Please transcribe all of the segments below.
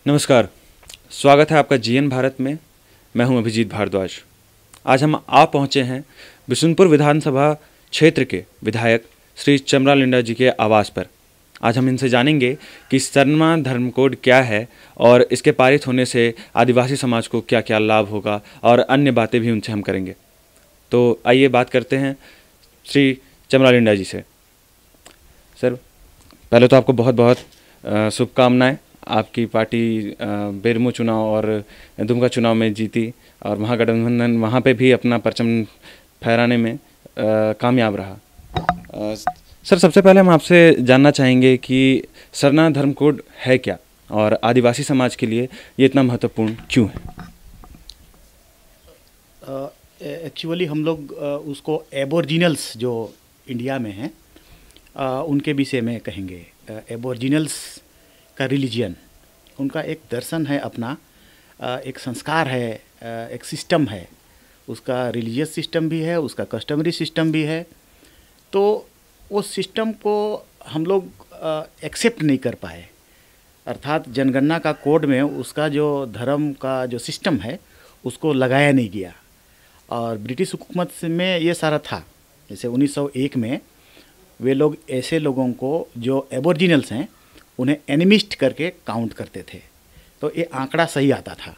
नमस्कार, स्वागत है आपका जीएन भारत में। मैं हूं अभिजीत भारद्वाज। आज हम आ पहुंचे हैं बिशुनपुर विधानसभा क्षेत्र के विधायक श्री चमरा लिंडा जी के आवास पर। आज हम इनसे जानेंगे कि सरना धर्म कोड क्या है और इसके पारित होने से आदिवासी समाज को क्या क्या लाभ होगा और अन्य बातें भी उनसे हम करेंगे। तो आइए बात करते हैं श्री चमरा लिंडा जी से। सर, पहले तो आपको बहुत बहुत शुभकामनाएं। आपकी पार्टी बेरमो चुनाव और दुमका चुनाव में जीती और महागठबंधन वहाँ पे भी अपना परचम फहराने में कामयाब रहा। सर, सबसे पहले हम आपसे जानना चाहेंगे कि सरना धर्म कोड है क्या और आदिवासी समाज के लिए ये इतना महत्वपूर्ण क्यों है? एक्चुअली हम लोग उसको एबोरिजिनल्स जो इंडिया में हैं उनके विषय में कहेंगे। एबोरिजिनल्स का रिलीजन, उनका एक दर्शन है अपना, एक संस्कार है, एक सिस्टम है। उसका रिलीजियस सिस्टम भी है, उसका कस्टमरी सिस्टम भी है। तो वो सिस्टम को हम लोग एक्सेप्ट नहीं कर पाए, अर्थात जनगणना का कोड में उसका जो धर्म का जो सिस्टम है उसको लगाया नहीं गया। और ब्रिटिश हुकूमत में ये सारा था। जैसे 1901 में वे लोग ऐसे लोगों को जो एबोरिजिनल्स हैं उन्हें एनिमिस्ट करके काउंट करते थे, तो ये आंकड़ा सही आता था।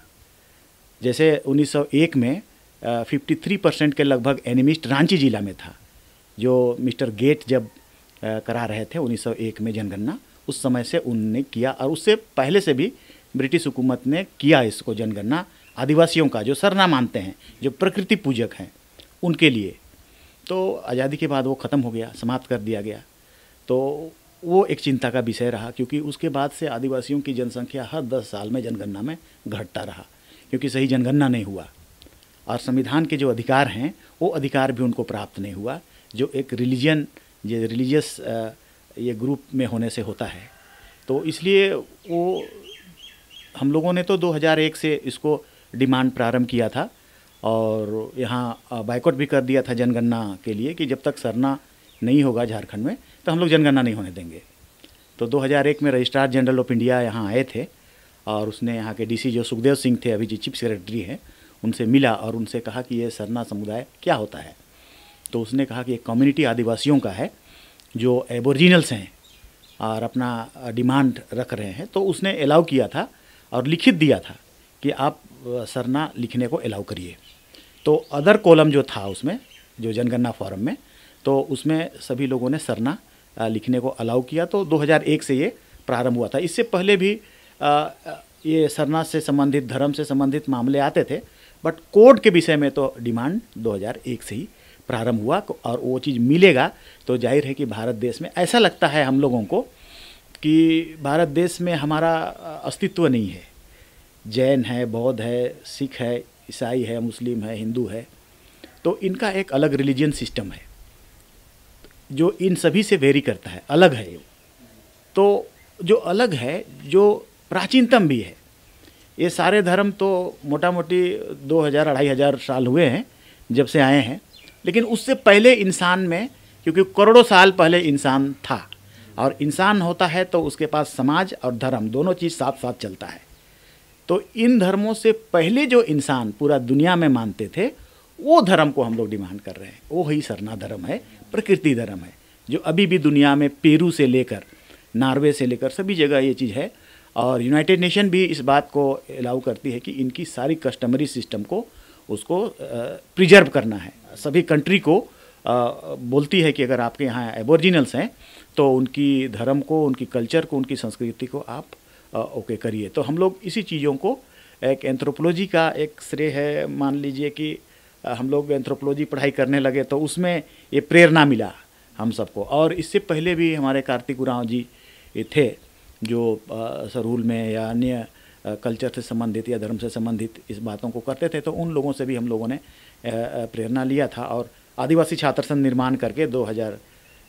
जैसे 1901 में 53% के लगभग एनिमिस्ट रांची जिला में था, जो मिस्टर गेट जब करा रहे थे 1901 में जनगणना, उस समय से उनने किया। और उससे पहले से भी ब्रिटिश हुकूमत ने किया इसको जनगणना आदिवासियों का, जो सरना मानते हैं, जो प्रकृति पूजक हैं, उनके लिए। तो आज़ादी के बाद वो ख़त्म हो गया, समाप्त कर दिया गया। तो वो एक चिंता का विषय रहा, क्योंकि उसके बाद से आदिवासियों की जनसंख्या हर 10 साल में जनगणना में घटता रहा, क्योंकि सही जनगणना नहीं हुआ। और संविधान के जो अधिकार हैं वो अधिकार भी उनको प्राप्त नहीं हुआ, जो एक रिलीजियस ये ग्रुप में होने से होता है। तो इसलिए वो हम लोगों ने तो 2001 से इसको डिमांड प्रारंभ किया था और यहाँ बायकॉट भी कर दिया था जनगणना के लिए कि जब तक सरना नहीं होगा झारखंड में तो हम लोग जनगणना नहीं होने देंगे। तो 2001 में रजिस्ट्रार जनरल ऑफ इंडिया यहाँ आए थे और उसने यहाँ के डीसी जो सुखदेव सिंह थे, अभी जो चीफ सेक्रेटरी हैं, उनसे मिला और उनसे कहा कि ये सरना समुदाय क्या होता है। तो उसने कहा कि एक कम्युनिटी आदिवासियों का है जो एबोरिजिनल्स हैं और अपना डिमांड रख रहे हैं। तो उसने अलाउ किया था और लिखित दिया था कि आप सरना लिखने को अलाउ करिए। तो अदर कॉलम जो था उसमें, जो जनगणना फॉर्म में, तो उसमें सभी लोगों ने सरना लिखने को अलाउ किया। तो 2001 से ये प्रारंभ हुआ था। इससे पहले भी ये सरना से संबंधित, धर्म से संबंधित मामले आते थे, बट कोड के विषय में तो डिमांड 2001 से ही प्रारंभ हुआ। और वो चीज़ मिलेगा तो जाहिर है कि भारत देश में, ऐसा लगता है हम लोगों को कि भारत देश में हमारा अस्तित्व नहीं है। जैन है, बौद्ध है, सिख है, ईसाई है, मुस्लिम है, हिंदू है, तो इनका एक अलग रिलीजियन सिस्टम है जो इन सभी से वेरी करता है, अलग है। तो जो अलग है, जो प्राचीनतम भी है, ये सारे धर्म तो मोटा मोटी 2000-2500 साल हुए हैं जब से आए हैं। लेकिन उससे पहले इंसान में, क्योंकि करोड़ों साल पहले इंसान था, और इंसान होता है तो उसके पास समाज और धर्म दोनों चीज़ साथ साथ चलता है। तो इन धर्मों से पहले जो इंसान पूरा दुनिया में मानते थे, वो धर्म को हम लोग डिमांड कर रहे हैं। वो ही सरना धर्म है, प्रकृति धर्म है, जो अभी भी दुनिया में पेरू से लेकर नॉर्वे से लेकर सभी जगह ये चीज़ है। और यूनाइटेड नेशन भी इस बात को अलाउ करती है कि इनकी सारी कस्टमरी सिस्टम को, उसको प्रिजर्व करना है। सभी कंट्री को बोलती है कि अगर आपके यहाँ एबोरिजिनल्स हैं तो उनकी धर्म को, उनकी कल्चर को, उनकी संस्कृति को आप ओके करिए। तो हम लोग इसी चीज़ों को, एक एंथ्रोपोलॉजी का एक श्रेय है। मान लीजिए कि हम लोग एंथ्रोपोलॉजी पढ़ाई करने लगे तो उसमें ये प्रेरणा मिला हम सबको। और इससे पहले भी हमारे कार्तिक उरांव जी थे जो सरूल में या अन्य कल्चर से संबंधित या धर्म से संबंधित इस बातों को करते थे। तो उन लोगों से भी हम लोगों ने प्रेरणा लिया था और आदिवासी छात्र संघ निर्माण करके 2000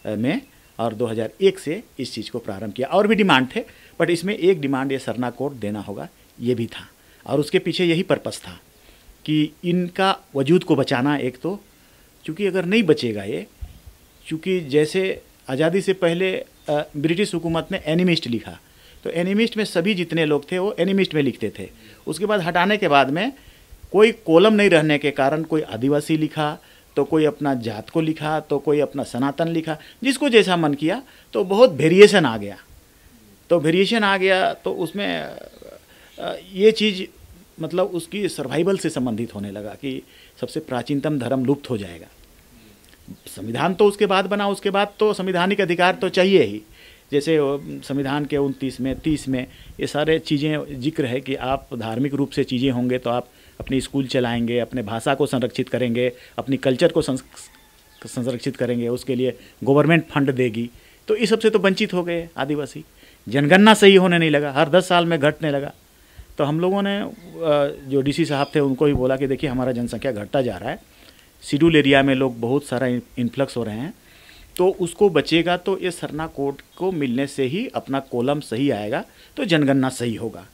में और 2001 से इस चीज़ को प्रारंभ किया। और भी डिमांड थे, बट इसमें एक डिमांड ये सरना कोड देना होगा, ये भी था। और उसके पीछे यही पर्पस था कि इनका वजूद को बचाना। एक तो चूँकि अगर नहीं बचेगा ये, चूँकि जैसे आज़ादी से पहले ब्रिटिश हुकूमत ने एनिमिस्ट लिखा, तो एनिमिस्ट में सभी जितने लोग थे वो एनिमिस्ट में लिखते थे। उसके बाद हटाने के बाद में कोई कॉलम नहीं रहने के कारण कोई आदिवासी लिखा, तो कोई अपना जात को लिखा, तो कोई अपना सनातन लिखा, जिसको जैसा मन किया। तो बहुत वेरिएशन आ गया। तो वेरिएशन आ गया तो उसमें ये चीज़ मतलब उसकी सर्वाइवल से संबंधित होने लगा कि सबसे प्राचीनतम धर्म लुप्त हो जाएगा। संविधान तो उसके बाद बना, उसके बाद तो संवैधानिक अधिकार तो चाहिए ही। जैसे संविधान के 29 में 30 में ये सारे चीज़ें जिक्र है कि आप धार्मिक रूप से चीज़ें होंगे तो आप अपनी स्कूल चलाएंगे, अपने भाषा को संरक्षित करेंगे, अपनी कल्चर को संरक्षित करेंगे, उसके लिए गवर्नमेंट फंड देगी। तो इस सब से तो वंचित हो गए आदिवासी। जनगणना सही होने नहीं लगा, हर 10 साल में घटने लगा। तो हम लोगों ने जो डीसी साहब थे उनको भी बोला कि देखिए हमारा जनसंख्या घटता जा रहा है, शेड्यूल एरिया में लोग बहुत सारा इन्फ्लक्स हो रहे हैं, तो उसको बचेगा तो ये सरना कोड को मिलने से ही अपना कॉलम सही आएगा, तो जनगणना सही होगा।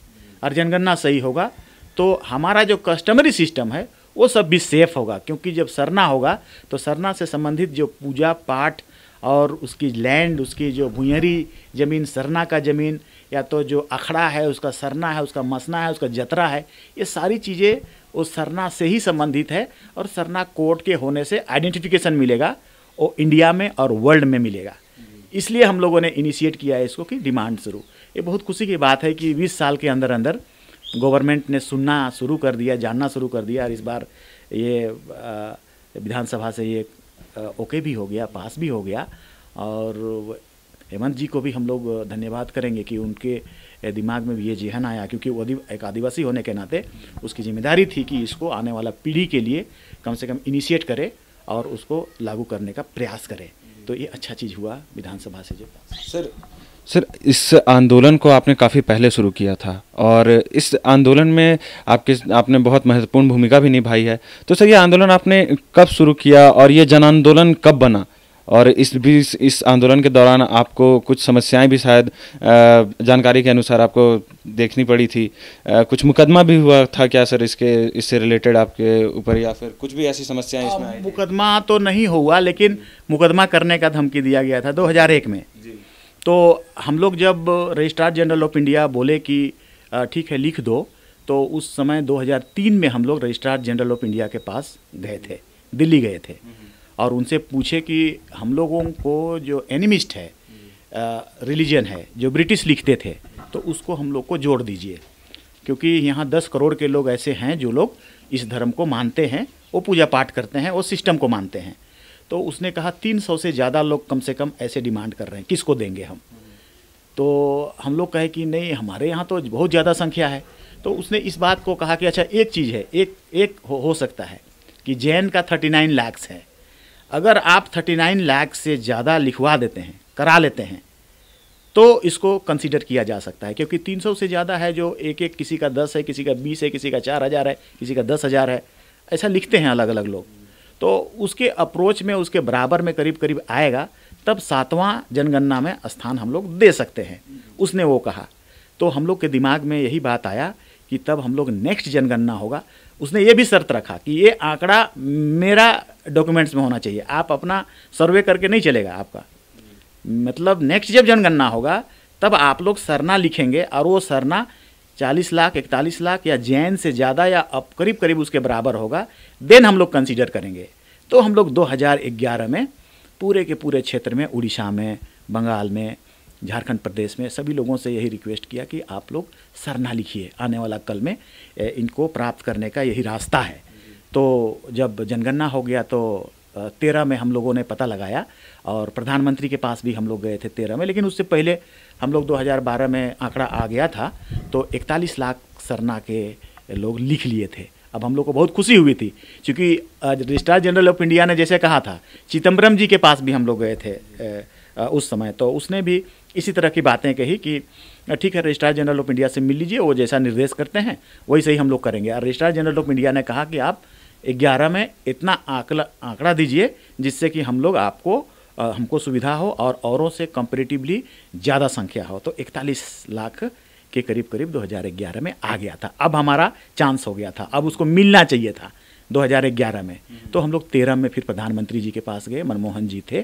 और जनगणना सही होगा तो हमारा जो कस्टमरी सिस्टम है वो सब भी सेफ होगा, क्योंकि जब सरना होगा तो सरना से संबंधित जो पूजा पाठ और उसकी लैंड, उसकी जो भुइयरी ज़मीन, सरना का ज़मीन, या तो जो अखड़ा है उसका सरना है, उसका मसना है, उसका जतरा है, ये सारी चीज़ें उस सरना से ही संबंधित है। और सरना कोड के होने से आइडेंटिफिकेशन मिलेगा, वो इंडिया में और वर्ल्ड में मिलेगा। इसलिए हम लोगों ने इनिशिएट किया है इसको कि डिमांड शुरू। ये बहुत खुशी की बात है कि 20 साल के अंदर अंदर गवर्नमेंट ने सुनना शुरू कर दिया, जानना शुरू कर दिया। और इस बार ये विधानसभा से ये ओके भी हो गया, पास भी हो गया। और हेमंत जी को भी हम लोग धन्यवाद करेंगे कि उनके दिमाग में भी ये जेहन आया, क्योंकि वो एक आदिवासी होने के नाते उसकी जिम्मेदारी थी कि इसको आने वाला पीढ़ी के लिए कम से कम इनिशिएट करे और उसको लागू करने का प्रयास करे। तो ये अच्छा चीज़ हुआ विधानसभा से जो पास। सर इस आंदोलन को आपने काफ़ी पहले शुरू किया था और इस आंदोलन में आपने बहुत महत्वपूर्ण भूमिका भी निभाई है। तो सर ये आंदोलन आपने कब शुरू किया और ये जन आंदोलन कब बना? और इस आंदोलन के दौरान आपको कुछ समस्याएं भी शायद जानकारी के अनुसार आपको देखनी पड़ी थी, कुछ मुकदमा भी हुआ था क्या सर इससे रिलेटेड आपके ऊपर, या फिर कुछ भी ऐसी समस्याएं इसमें आई? मुकदमा तो नहीं हुआ, लेकिन मुकदमा करने का धमकी दिया गया था 2001 में। तो हम लोग जब रजिस्ट्रार जनरल ऑफ इंडिया बोले कि ठीक है लिख दो, तो उस समय 2003 में हम लोग रजिस्ट्रार जनरल ऑफ इंडिया के पास गए थे, दिल्ली गए थे, और उनसे पूछे कि हम लोगों को जो एनिमिस्ट है रिलीजन है जो ब्रिटिश लिखते थे, तो उसको हम लोग को जोड़ दीजिए, क्योंकि यहाँ 10 करोड़ के लोग ऐसे हैं जो लोग इस धर्म को मानते हैं, वो पूजा पाठ करते हैं, वो सिस्टम को मानते हैं। तो उसने कहा 300 से ज़्यादा लोग कम से कम ऐसे डिमांड कर रहे हैं, किसको देंगे हम? तो हम लोग कहे कि नहीं, हमारे यहाँ तो बहुत ज़्यादा संख्या है। तो उसने इस बात को कहा कि अच्छा एक चीज़ है, एक हो सकता है कि जैन का 39 लाख है, अगर आप 39 लाख से ज़्यादा लिखवा देते हैं, करा लेते हैं, तो इसको कंसीडर किया जा सकता है। क्योंकि 300 से ज़्यादा है जो एक किसी का 10 है, किसी का 20 है, किसी का 4000 है, किसी का 10,000 है, ऐसा लिखते हैं अलग अलग लोग। तो उसके अप्रोच में उसके बराबर में करीब करीब आएगा, तब 7वां जनगणना में स्थान हम लोग दे सकते हैं, उसने वो कहा। तो हम लोग के दिमाग में यही बात आया कि तब हम लोग नेक्स्ट जनगणना होगा। उसने ये भी शर्त रखा कि ये आंकड़ा मेरा डॉक्यूमेंट्स में होना चाहिए, आप अपना सर्वे करके नहीं चलेगा आपका, मतलब नेक्स्ट जब जनगणना होगा तब आप लोग सरना लिखेंगे और वो सरना 40 लाख 41 लाख या जैन से ज़्यादा या अब करीब करीब उसके बराबर होगा, देन हम लोग कंसीडर करेंगे। तो हम लोग 2011 में पूरे के पूरे क्षेत्र में, उड़ीसा में, बंगाल में, झारखंड प्रदेश में सभी लोगों से यही रिक्वेस्ट किया कि आप लोग सरना लिखिए, आने वाला कल में इनको प्राप्त करने का यही रास्ता है। तो जब जनगणना हो गया तो 13 में हम लोगों ने पता लगाया और प्रधानमंत्री के पास भी हम लोग गए थे 13 में, लेकिन उससे पहले हम लोग 2012 में आंकड़ा आ गया था, तो 41 लाख सरना के लोग लिख लिए थे। अब हम लोग को बहुत खुशी हुई थी, क्योंकि रजिस्ट्रार जनरल ऑफ इंडिया ने जैसे कहा था, चिदम्बरम जी के पास भी हम लोग गए थे उस समय, तो उसने भी इसी तरह की बातें कही कि ठीक है रजिस्ट्रार जनरल ऑफ इंडिया से मिल लीजिए, वो जैसा निर्देश करते हैं वही सही हम लोग करेंगे। और रजिस्ट्रार जनरल ऑफ इंडिया ने कहा कि आप 11 में इतना आंकड़ा दीजिए जिससे कि हम लोग हमको सुविधा हो और औरों से कंपेरेटिवली ज़्यादा संख्या हो। तो 41 लाख के करीब करीब 2011 में आ गया था। अब हमारा चांस हो गया था, अब उसको मिलना चाहिए था 2011 में। तो हम लोग 13 में फिर प्रधानमंत्री जी के पास गए, मनमोहन जी थे,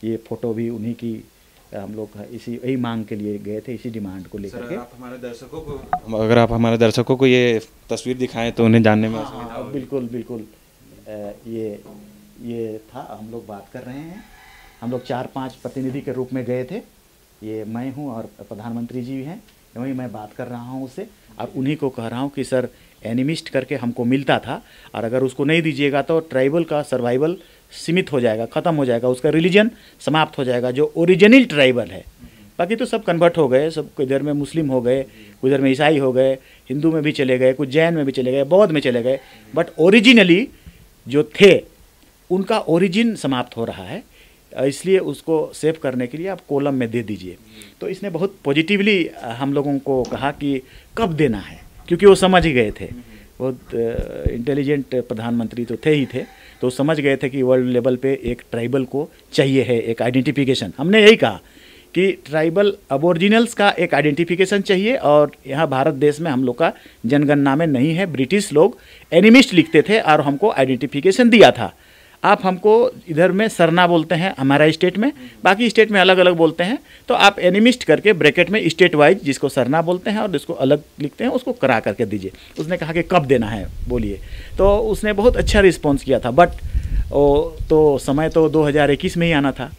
ये फ़ोटो भी उन्हीं की हम लोग इसी यही मांग के लिए गए थे, इसी डिमांड को लेकर के। आप हमारे दर्शकों को, अगर आप हमारे दर्शकों को ये तस्वीर दिखाएं तो उन्हें जानने में असुविधा होगी। बिल्कुल बिल्कुल। ये था, हम लोग बात कर रहे हैं, हम लोग 4-5 प्रतिनिधि के रूप में गए थे। ये मैं हूँ और प्रधानमंत्री जी भी हैं, वहीं मैं बात कर रहा हूँ उससे, और उन्हीं को कह रहा हूँ कि सर एनिमिस्ट करके हमको मिलता था, और अगर उसको नहीं दीजिएगा तो ट्राइबल का सर्वाइवल सीमित हो जाएगा, ख़त्म हो जाएगा, उसका रिलीजन समाप्त हो जाएगा जो ओरिजिनल ट्राइबल है। बाकी तो सब कन्वर्ट हो गए, सब इधर में मुस्लिम हो गए, उधर में ईसाई हो गए, हिंदू में भी चले गए, कुछ जैन में भी चले गए, बौद्ध में चले गए, बट ओरिजिनली जो थे उनका ओरिजिन समाप्त हो रहा है, इसलिए उसको सेव करने के लिए आप कॉलम में दे दीजिए। तो इसने बहुत पॉजिटिवली हम लोगों को कहा कि कब देना है, क्योंकि वो समझ ही गए थे, बहुत इंटेलिजेंट प्रधानमंत्री तो थे ही थे, तो समझ गए थे कि वर्ल्ड लेवल पे एक ट्राइबल को चाहिए है, एक आइडेंटिफिकेशन। हमने यही कहा कि ट्राइबल अबोरिजिनल्स का एक आइडेंटिफिकेशन चाहिए, और यहाँ भारत देश में हम लोग का जनगणना में नहीं है। ब्रिटिश लोग एनिमिस्ट लिखते थे और हमको आइडेंटिफिकेशन दिया था। आप हमको इधर में सरना बोलते हैं हमारा स्टेट में, बाकी स्टेट में अलग अलग बोलते हैं, तो आप एनिमिस्ट करके ब्रैकेट में स्टेट वाइज जिसको सरना बोलते हैं और जिसको अलग लिखते हैं उसको करा करके दीजिए। उसने कहा कि कब देना है बोलिए, तो उसने बहुत अच्छा रिस्पॉन्स किया था, बट तो समय तो 2021 में ही आना था,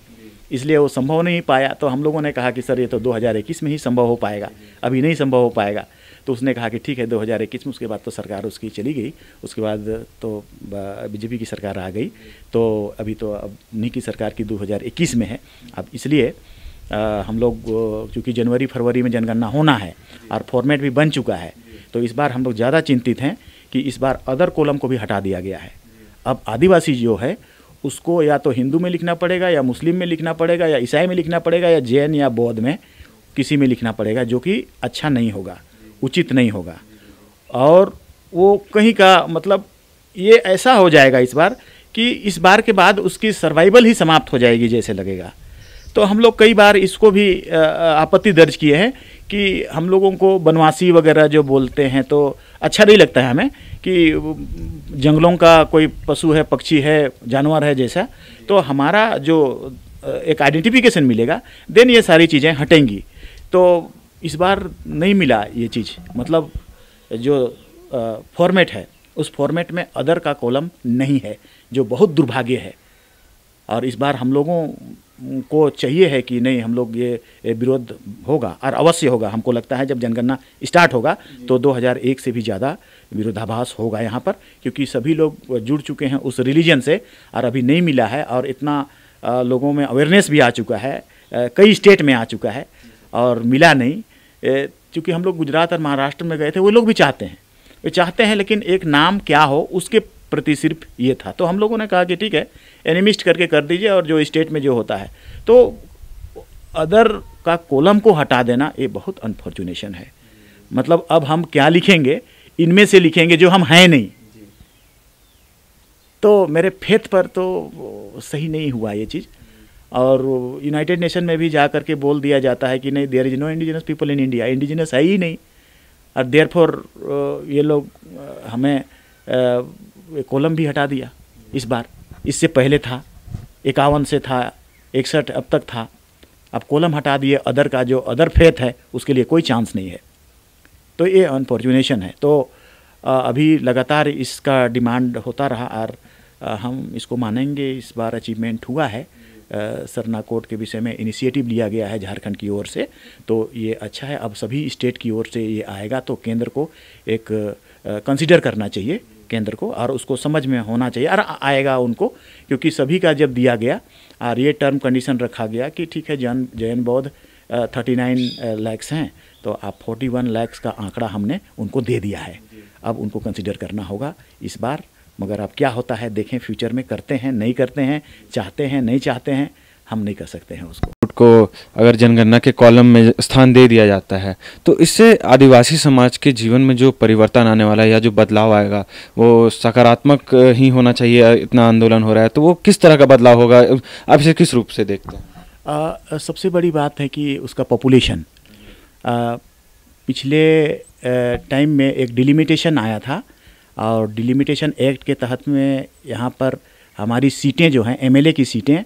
इसलिए वो संभव नहीं पाया। तो हम लोगों ने कहा कि सर ये तो 2021 में ही संभव हो पाएगा, अभी नहीं संभव हो पाएगा। तो उसने कहा कि ठीक है 2021 में, उसके बाद तो सरकार उसकी चली गई, उसके बाद तो बीजेपी की सरकार आ गई, तो अभी तो अब उन्हीं की सरकार की 2021 में है। अब इसलिए हम लोग चूँकि जनवरी फरवरी में जनगणना होना है और फॉर्मेट भी बन चुका है, तो इस बार हम लोग ज़्यादा चिंतित हैं कि इस बार अदर कॉलम को भी हटा दिया गया है। अब आदिवासी जो है उसको या तो हिंदू में लिखना पड़ेगा, या मुस्लिम में लिखना पड़ेगा, या ईसाई में लिखना पड़ेगा, या जैन या बौद्ध में किसी में लिखना पड़ेगा, जो कि अच्छा नहीं होगा, उचित नहीं होगा। और वो कहीं का मतलब ये ऐसा हो जाएगा इस बार कि इस बार के बाद उसकी सर्वाइवल ही समाप्त हो जाएगी जैसे लगेगा। तो हम लोग कई बार इसको भी आपत्ति दर्ज किए हैं कि हम लोगों को बनवासी वगैरह जो बोलते हैं तो अच्छा नहीं लगता है हमें कि जंगलों का कोई पशु है, पक्षी है, जानवर है जैसा, तो हमारा जो एक आइडेंटिफिकेशन मिलेगा देन ये सारी चीज़ें हटेंगी। तो इस बार नहीं मिला ये चीज़, मतलब जो फॉर्मेट है उस फॉर्मेट में अदर का कॉलम नहीं है, जो बहुत दुर्भाग्य है। और इस बार हम लोगों को चाहिए है कि नहीं, हम लोग ये विरोध होगा और अवश्य होगा। हमको लगता है जब जनगणना स्टार्ट होगा तो 2001 से भी ज़्यादा विरोधाभास होगा यहाँ पर, क्योंकि सभी लोग जुड़ चुके हैं उस रिलीजन से और अभी नहीं मिला है। और इतना लोगों में अवेयरनेस भी आ चुका है, कई स्टेट में आ चुका है और मिला नहीं। क्योंकि हम लोग गुजरात और महाराष्ट्र में गए थे, वो लोग भी चाहते हैं, वे चाहते हैं, लेकिन एक नाम क्या हो उसके प्रति सिर्फ ये था। तो हम लोगों ने कहा कि ठीक है एनिमिस्ट करके कर दीजिए, और जो स्टेट में जो होता है तो अदर का कॉलम को हटा देना ये बहुत अनफॉर्चुनेशन है। मतलब अब हम क्या लिखेंगे, इनमें से लिखेंगे जो हम हैं नहीं। तो मेरे फेथ पर तो सही नहीं हुआ ये चीज़। और यूनाइटेड नेशन में भी जा कर के बोल दिया जाता है कि नहीं, there is no indigenous people in India, indigenous है ही नहीं। और देयरफॉर ये लोग हमें कॉलम भी हटा दिया इस बार। इससे पहले था 51 से था 61 अब तक था, अब कॉलम हटा दिए। अदर का जो अदर फेथ है उसके लिए कोई चांस नहीं है। तो ये अनफॉर्चुनेशन है। तो अभी लगातार इसका डिमांड होता रहा और हम इसको मानेंगे इस बार अचीवमेंट हुआ है। सरना कोड के विषय में इनिशिएटिव लिया गया है झारखंड की ओर से, तो ये अच्छा है। अब सभी स्टेट की ओर से ये आएगा तो केंद्र को एक कंसीडर करना चाहिए केंद्र को, और उसको समझ में होना चाहिए और आएगा उनको, क्योंकि सभी का जब दिया गया और ये टर्म कंडीशन रखा गया कि ठीक है जैन बौद्ध 39 लाख हैं, तो आप 41 लाख का आंकड़ा हमने उनको दे दिया है। अब उनको कंसीडर करना होगा इस बार। मगर अब क्या होता है देखें, फ्यूचर में करते हैं नहीं करते हैं, चाहते हैं नहीं चाहते हैं, हम नहीं कर सकते हैं उसको। को अगर जनगणना के कॉलम में स्थान दे दिया जाता है तो इससे आदिवासी समाज के जीवन में जो परिवर्तन आने वाला है या जो बदलाव आएगा वो सकारात्मक ही होना चाहिए। इतना आंदोलन हो रहा है तो वो किस तरह का बदलाव होगा, आप इसे किस रूप से देखते हैं? सबसे बड़ी बात है कि उसका पॉपुलेशन, पिछले टाइम में एक डिलिमिटेशन आया था और डिलिमिटेशन एक्ट के तहत में यहाँ पर हमारी सीटें जो हैं एमएलए की सीटें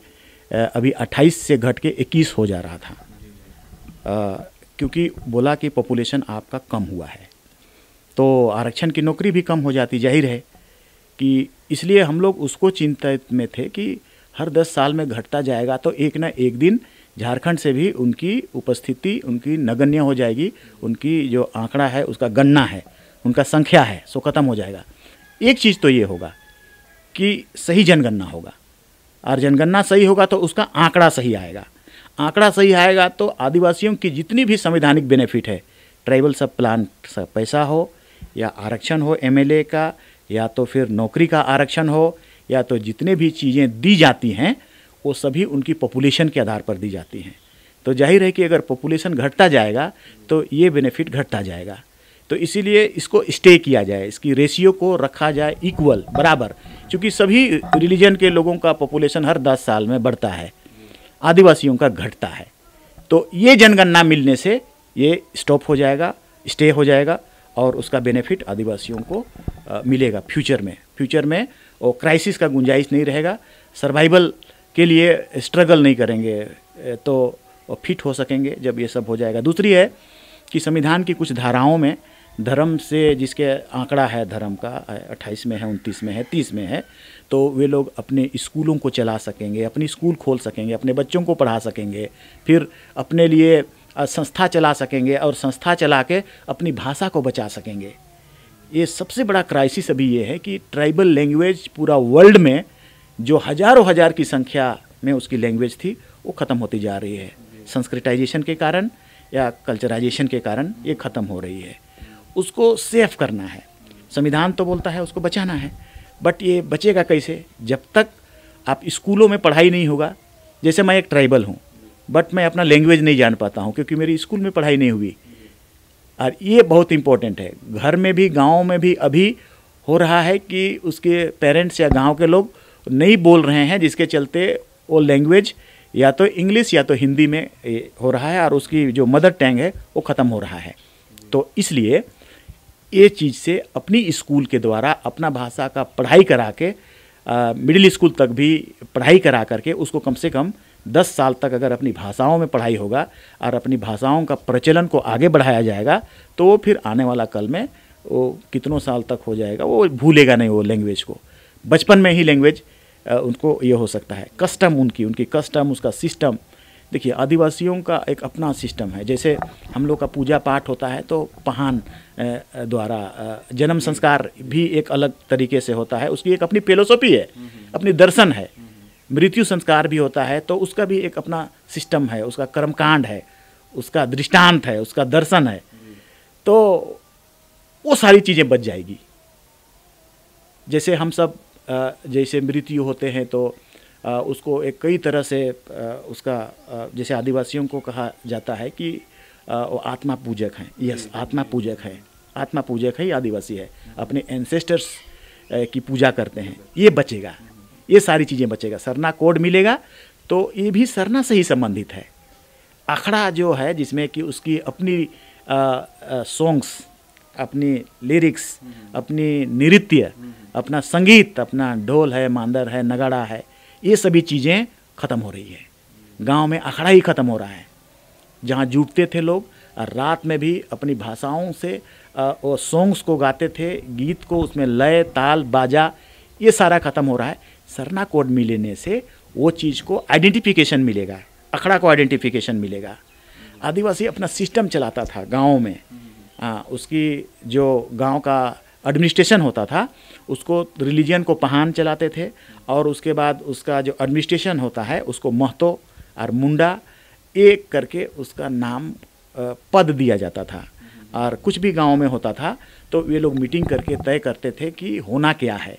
अभी 28 से घट के 21 हो जा रहा था, क्योंकि बोला कि पॉपुलेशन आपका कम हुआ है, तो आरक्षण की नौकरी भी कम हो जाती, जाहिर है कि इसलिए हम लोग उसको चिंतित में थे कि हर 10 साल में घटता जाएगा तो एक ना एक दिन झारखंड से भी उनकी उपस्थिति, उनकी नगण्य हो जाएगी, उनकी जो आंकड़ा है उसका गणना है, उनका संख्या है सो खत्म हो जाएगा। एक चीज़ तो ये होगा कि सही जनगणना होगा, और जनगणना सही होगा तो उसका आंकड़ा सही आएगा, आंकड़ा सही आएगा तो आदिवासियों की जितनी भी संवैधानिक बेनिफिट है, ट्राइबल सब प्लान पैसा हो या आरक्षण हो एमएलए का, या तो फिर नौकरी का आरक्षण हो, या तो जितने भी चीज़ें दी जाती हैं वो सभी उनकी पॉपुलेशन के आधार पर दी जाती हैं। तो जाहिर है कि अगर पॉपुलेशन घटता जाएगा तो ये बेनिफिट घटता जाएगा, तो इसीलिए इसको स्टे किया जाए, इसकी रेशियो को रखा जाए इक्वल, बराबर, क्योंकि सभी रिलीजन के लोगों का पॉपुलेशन हर 10 साल में बढ़ता है, आदिवासियों का घटता है। तो ये जनगणना मिलने से ये स्टॉप हो जाएगा, स्टे हो जाएगा, और उसका बेनिफिट आदिवासियों को मिलेगा फ्यूचर में और क्राइसिस का गुंजाइश नहीं रहेगा, सर्वाइवल के लिए स्ट्रगल नहीं करेंगे, तो फिट हो सकेंगे जब ये सब हो जाएगा। दूसरी है कि संविधान की कुछ धाराओं में धर्म से, जिसके आंकड़ा है धर्म का 28 में है, 29 में है, 30 में है, तो वे लोग अपने स्कूलों को चला सकेंगे, अपनी स्कूल खोल सकेंगे, अपने बच्चों को पढ़ा सकेंगे, फिर अपने लिए संस्था चला सकेंगे और संस्था चला के अपनी भाषा को बचा सकेंगे। ये सबसे बड़ा क्राइसिस अभी ये है कि ट्राइबल लैंग्वेज पूरा वर्ल्ड में जो हज़ारों हज़ार की संख्या में उसकी लैंग्वेज थी वो ख़त्म होती जा रही है, संस्कृताइजेशन के कारण या कल्चराइजेशन के कारण ये ख़त्म हो रही है। उसको सेफ करना है, संविधान तो बोलता है उसको बचाना है, बट ये बचेगा कैसे जब तक आप स्कूलों में पढ़ाई नहीं होगा। जैसे मैं एक ट्राइबल हूँ बट मैं अपना लैंग्वेज नहीं जान पाता हूँ क्योंकि मेरी स्कूल में पढ़ाई नहीं हुई, और ये बहुत इम्पोर्टेंट है। घर में भी, गाँव में भी अभी हो रहा है कि उसके पेरेंट्स या गाँव के लोग नहीं बोल रहे हैं, जिसके चलते वो लैंग्वेज या तो इंग्लिश या तो हिंदी में हो रहा है और उसकी जो मदर टंग है वो ख़त्म हो रहा है। तो इसलिए ये चीज़ से अपनी स्कूल के द्वारा अपना भाषा का पढ़ाई करा के मिडिल स्कूल तक भी पढ़ाई करा करके उसको कम से कम 10 साल तक अगर अपनी भाषाओं में पढ़ाई होगा और अपनी भाषाओं का प्रचलन को आगे बढ़ाया जाएगा तो वो फिर आने वाला कल में वो कितनों साल तक हो जाएगा, वो भूलेगा नहीं वो लैंग्वेज को। बचपन में ही लैंग्वेज उनको ये हो सकता है। कस्टम उनकी कस्टम, उसका सिस्टम, देखिए आदिवासियों का एक अपना सिस्टम है। जैसे हम लोग का पूजा पाठ होता है तो पहान द्वारा जन्म संस्कार भी एक अलग तरीके से होता है, उसकी एक अपनी फिलोसॉफी है, अपनी दर्शन है। मृत्यु संस्कार भी होता है तो उसका भी एक अपना सिस्टम है, उसका कर्मकांड है, उसका दृष्टांत है, उसका दर्शन है। तो वो सारी चीज़ें बच जाएगी। जैसे हम सब जैसे मृत्यु होते हैं तो उसको एक कई तरह से उसका जैसे आदिवासियों को कहा जाता है कि वो आत्मा पूजक हैं। यस, आत्मा पूजक है, आत्मा पूजक है, ये आदिवासी है, अपने एंसेस्टर्स की पूजा करते हैं। ये बचेगा, ये सारी चीज़ें बचेगा। सरना कोड मिलेगा तो ये भी सरना से ही संबंधित है। अखड़ा जो है जिसमें कि उसकी अपनी सॉन्ग्स, अपनी लिरिक्स, अपनी नृत्य, अपना संगीत, अपना ढोल है, मांदर है, नगाड़ा है, ये सभी चीज़ें ख़त्म हो रही है। गांव में अखड़ा ही ख़त्म हो रहा है। जहाँ जुटते थे लोग और रात में भी अपनी भाषाओं से वो सॉन्ग्स को गाते थे, गीत को, उसमें लय, ताल, बाजा, ये सारा ख़त्म हो रहा है। सरना कोड मिलने से वो चीज़ को आइडेंटिफिकेशन मिलेगा, अखड़ा को आइडेंटिफिकेशन मिलेगा। आदिवासी अपना सिस्टम चलाता था गाँव में, उसकी जो गांव का एडमिनिस्ट्रेशन होता था उसको रिलीजन को पहान चलाते थे, और उसके बाद उसका जो एडमिनिस्ट्रेशन होता है उसको महतो और मुंडा एक करके उसका नाम पद दिया जाता था। और कुछ भी गांव में होता था तो वे लोग मीटिंग करके तय करते थे कि होना क्या है।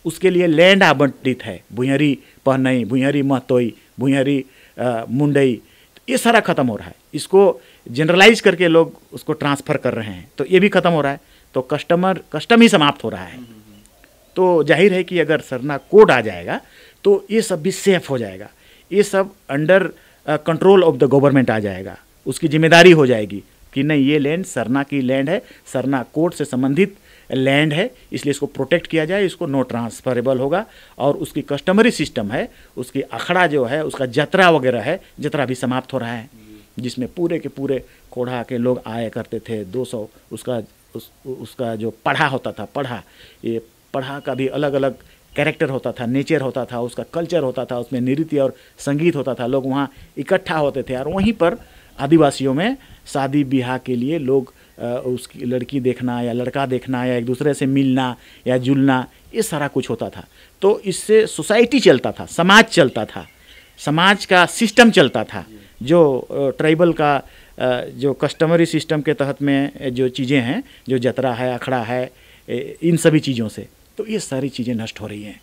उसके लिए लैंड आवंटित है, भुइहरी पहनई, भुइहरी महतोई, भुइहरी मुंडई, ये सारा ख़त्म हो रहा है। इसको जनरलाइज करके लोग उसको ट्रांसफ़र कर रहे हैं, तो ये भी ख़त्म हो रहा है। तो कस्टम ही समाप्त हो रहा है। तो जाहिर है कि अगर सरना कोड आ जाएगा तो ये सब भी सेफ हो जाएगा, ये सब under control of the government आ जाएगा। उसकी जिम्मेदारी हो जाएगी कि नहीं, ये लैंड सरना की लैंड है, सरना कोड से संबंधित लैंड है, इसलिए इसको प्रोटेक्ट किया जाए, इसको नो ट्रांसफरेबल होगा। और उसकी कस्टमरी सिस्टम है, उसकी अखड़ा जो है, उसका जतरा वगैरह है, जतरा भी समाप्त हो रहा है, जिसमें पूरे के पूरे कोढ़ा के लोग आया करते थे। 200 उसका जो पढ़ा होता था, पढ़ा, ये पढ़ा का भी अलग अलग कैरेक्टर होता था, नेचर होता था, उसका कल्चर होता था, उसमें नृत्य और संगीत होता था। लोग वहाँ इकट्ठा होते थे और वहीं पर आदिवासियों में शादी ब्याह के लिए लोग उसकी लड़की देखना या लड़का देखना या एक दूसरे से मिलना या जुलना, ये सारा कुछ होता था। तो इससे सोसाइटी चलता था, समाज चलता था, समाज का सिस्टम चलता था, जो ट्राइबल का जो कस्टमरी सिस्टम के तहत में जो चीज़ें हैं, जो जतरा है, अखड़ा है, इन सभी चीज़ों से। तो ये सारी चीज़ें नष्ट हो रही हैं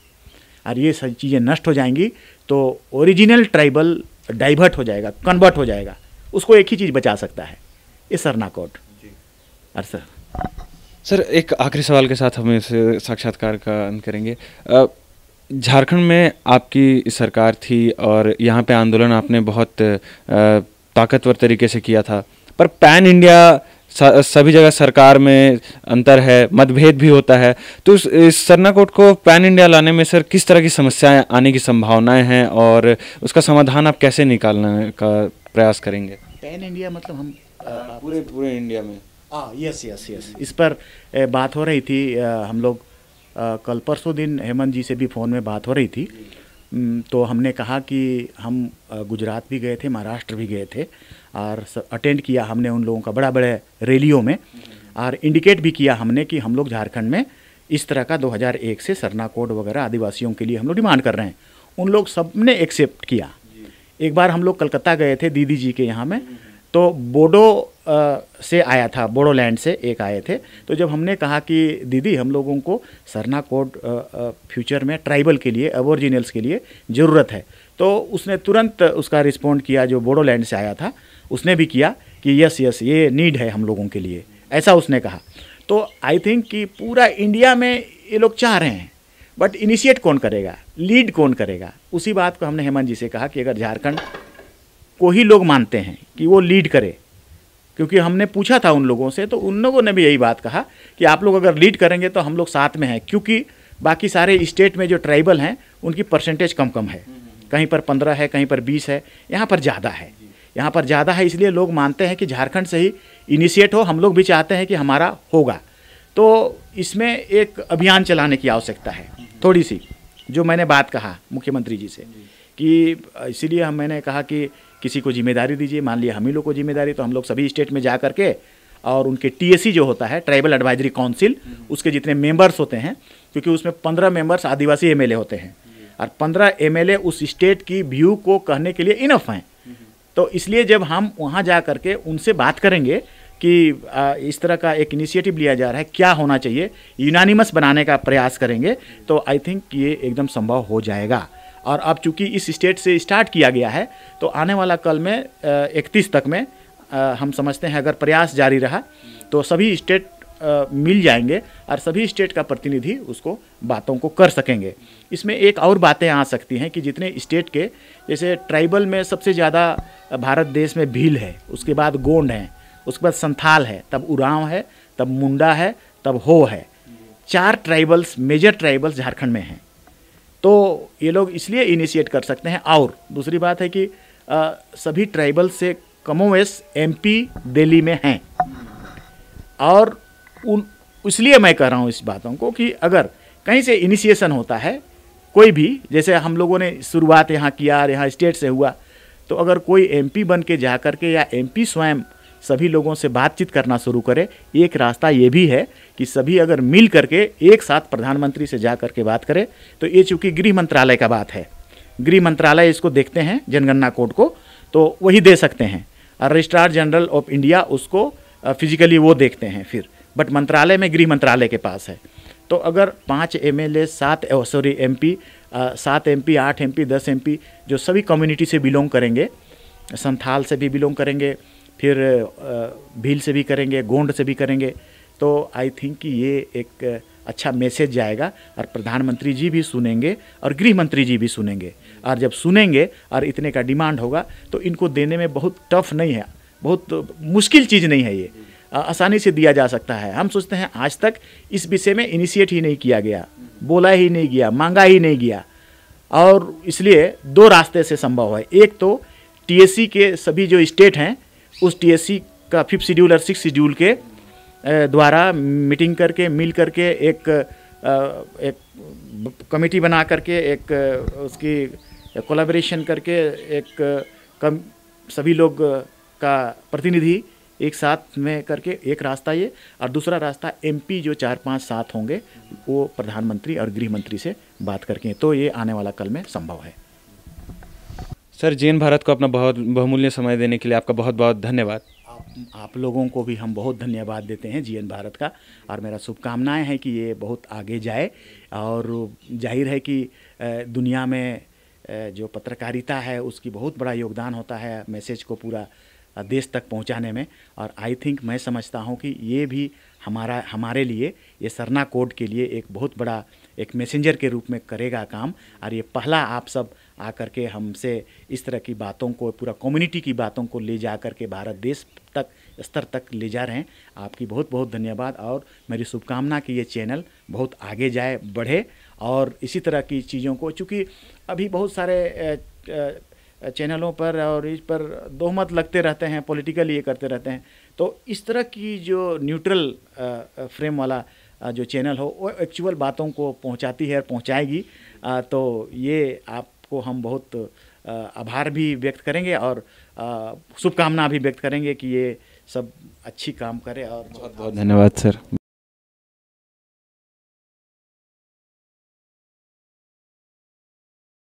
और ये सारी चीज़ें नष्ट हो जाएंगी तो ओरिजिनल ट्राइबल डाइवर्ट हो जाएगा, कन्वर्ट हो जाएगा। उसको एक ही चीज़ बचा सकता है, ये सरना कोड। और सर एक आखिरी सवाल के साथ हम इस साक्षात्कार का अंत करेंगे। झारखंड में आपकी सरकार थी और यहाँ पे आंदोलन आपने बहुत ताकतवर तरीके से किया था, पर पैन इंडिया सभी जगह सरकार में अंतर है, मतभेद भी होता है। तो इस सरना कोड को पैन इंडिया लाने में सर किस तरह की समस्याएं आने की संभावनाएं हैं और उसका समाधान आप कैसे निकालने का प्रयास करेंगे? पैन इंडिया मतलब हम पूरे इंडिया में। यस यस यस, इस पर बात हो रही थी। हम लोग कल परसों दिन हेमंत जी से भी फ़ोन में बात हो रही थी। तो हमने कहा कि हम गुजरात भी गए थे, महाराष्ट्र भी गए थे और अटेंड किया हमने उन लोगों का बड़ा बड़े रैलियों में, और इंडिकेट भी किया हमने कि हम लोग झारखंड में इस तरह का 2001 से सरना कोड वगैरह आदिवासियों के लिए हम लोग डिमांड कर रहे हैं। उन लोग सब ने एक्सेप्ट किया। एक बार हम लोग कलकत्ता गए थे दीदी जी के यहाँ में, तो बोडो से आया था, बोडोलैंड से एक आए थे। तो जब हमने कहा कि दीदी हम लोगों को सरना कोड फ्यूचर में ट्राइबल के लिए, एबोरिजिनल्स के लिए ज़रूरत है, तो उसने तुरंत उसका रिस्पॉन्ड किया, जो बोडोलैंड से आया था उसने भी किया कि यस यस ये नीड है हम लोगों के लिए, ऐसा उसने कहा। तो आई थिंक कि पूरा इंडिया में ये लोग चाह रहे हैं, बट इनिशिएट कौन करेगा, लीड कौन करेगा? उसी बात को हमने हेमंत जी से कहा कि अगर झारखंड को ही लोग मानते हैं कि वो लीड करे, क्योंकि हमने पूछा था उन लोगों से, तो उन लोगों ने भी यही बात कहा कि आप लोग अगर लीड करेंगे तो हम लोग साथ में हैं, क्योंकि बाकी सारे स्टेट में जो ट्राइबल हैं उनकी परसेंटेज कम कम है, कहीं पर 15 है, कहीं पर 20 है, यहाँ पर ज़्यादा है, यहाँ पर ज़्यादा है। इसलिए लोग मानते हैं कि झारखंड से ही इनिशिएट हो, हम लोग भी चाहते हैं कि हमारा होगा। तो इसमें एक अभियान चलाने की आवश्यकता है थोड़ी सी, जो मैंने बात कहा मुख्यमंत्री जी से, कि इसीलिए मैंने कहा कि किसी को जिम्मेदारी दीजिए। मान लिया हम ही लोग को जिम्मेदारी, तो हम लोग सभी स्टेट में जा करके और उनके TAC जो होता है, ट्राइबल एडवाइजरी काउंसिल, उसके जितने मेंबर्स होते हैं, क्योंकि उसमें 15 मेंबर्स आदिवासी MLA होते हैं और 15 MLA उस स्टेट की व्यू को कहने के लिए इनफ हैं। तो इसलिए जब हम वहाँ जा करके उनसे बात करेंगे कि इस तरह का एक इनिशिएटिव लिया जा रहा है, क्या होना चाहिए, यूनानिमस बनाने का प्रयास करेंगे, तो आई थिंक ये एकदम संभव हो जाएगा। और अब चूंकि इस स्टेट से स्टार्ट किया गया है, तो आने वाला कल में 31 तक में हम समझते हैं अगर प्रयास जारी रहा तो सभी स्टेट मिल जाएंगे और सभी स्टेट का प्रतिनिधि उसको बातों को कर सकेंगे। इसमें एक और बातें आ सकती हैं कि जितने स्टेट के, जैसे ट्राइबल में सबसे ज़्यादा भारत देश में भील है, उसके बाद गोंड है, उसके बाद संथाल है, तब उरांव है, तब मुंडा है, तब हो है। 4 ट्राइबल्स, मेजर ट्राइबल्स झारखंड में हैं। तो ये लोग इसलिए इनिशिएट कर सकते हैं। और दूसरी बात है कि सभी ट्राइबल से कमोवेश MP दिल्ली में हैं, और इसलिए मैं कह रहा हूँ इस बातों को कि अगर कहीं से इनिशिएशन होता है कोई भी, जैसे हम लोगों ने शुरुआत यहाँ किया और यहाँ स्टेट से हुआ, तो अगर कोई MP बन के जा कर के या MP स्वयं सभी लोगों से बातचीत करना शुरू करे, एक रास्ता ये भी है कि सभी अगर मिल करके एक साथ प्रधानमंत्री से जा कर के बात करें, तो ये चूँकि गृह मंत्रालय का बात है, गृह मंत्रालय इसको देखते हैं जनगणना कोड को, तो वही दे सकते हैं, और रजिस्ट्रार जनरल ऑफ इंडिया उसको फिजिकली वो देखते हैं फिर, बट मंत्रालय में गृह मंत्रालय के पास है। तो अगर 5 MLA 7 MP 7 MP 8 MP 10 MP जो सभी कम्युनिटी से बिलोंग करेंगे, संथाल से भी बिलोंग करेंगे, फिर भील से भी करेंगे, गोंड से भी करेंगे, तो आई थिंक कि ये एक अच्छा मैसेज जाएगा और प्रधानमंत्री जी भी सुनेंगे और गृह मंत्री जी भी सुनेंगे। और जब सुनेंगे और इतने का डिमांड होगा तो इनको देने में बहुत टफ नहीं है, बहुत मुश्किल चीज़ नहीं है ये। आसानी से दिया जा सकता है। हम सोचते हैं आज तक इस विषय में इनिशिएट ही नहीं किया गया, बोला ही नहीं गया, मांगा ही नहीं गया, और इसलिए दो रास्ते से संभव है। एक तो टीएससी के सभी जो स्टेट हैं उस टीएससी का 5th शेड्यूल और 6th शेड्यूल के द्वारा मीटिंग करके मिल करके एक कमेटी बना करके एक उसकी कोलैबोरेशन करके एक सभी लोग का प्रतिनिधि एक साथ में करके एक रास्ता ये, और दूसरा रास्ता एमपी जो 4-5 साथ होंगे वो प्रधानमंत्री और गृह मंत्री से बात करके, तो ये आने वाला कल में संभव है। सर, जीएन भारत को अपना बहुत बहुमूल्य समय देने के लिए आपका बहुत बहुत धन्यवाद। आप लोगों को भी हम बहुत धन्यवाद देते हैं जीएन भारत का, और मेरा शुभकामनाएं हैं कि ये बहुत आगे जाए। और जाहिर है कि दुनिया में जो पत्रकारिता है उसकी बहुत बड़ा योगदान होता है मैसेज को पूरा देश तक पहुंचाने में, और आई थिंक मैं समझता हूं कि ये भी हमारे लिए, ये सरना कोड के लिए एक बहुत बड़ा एक मैसेंजर के रूप में करेगा काम। और ये पहला आप सब आकर के हमसे इस तरह की बातों को, पूरा कम्युनिटी की बातों को ले जा कर के भारत देश तक स्तर तक ले जा रहे हैं। आपकी बहुत बहुत धन्यवाद, और मेरी शुभकामना कि ये चैनल बहुत आगे जाए, बढ़े, और इसी तरह की चीज़ों को, चूँकि अभी बहुत सारे चैनलों पर और इस पर दोहमत लगते रहते हैं, पॉलिटिकल ये करते रहते हैं, तो इस तरह की जो न्यूट्रल फ्रेम वाला जो चैनल हो वो एक्चुअल बातों को पहुंचाती है और पहुंचाएगी। तो ये आपको हम बहुत आभार भी व्यक्त करेंगे और शुभकामना भी व्यक्त करेंगे कि ये सब अच्छी काम करे। और बहुत बहुत धन्यवाद सर।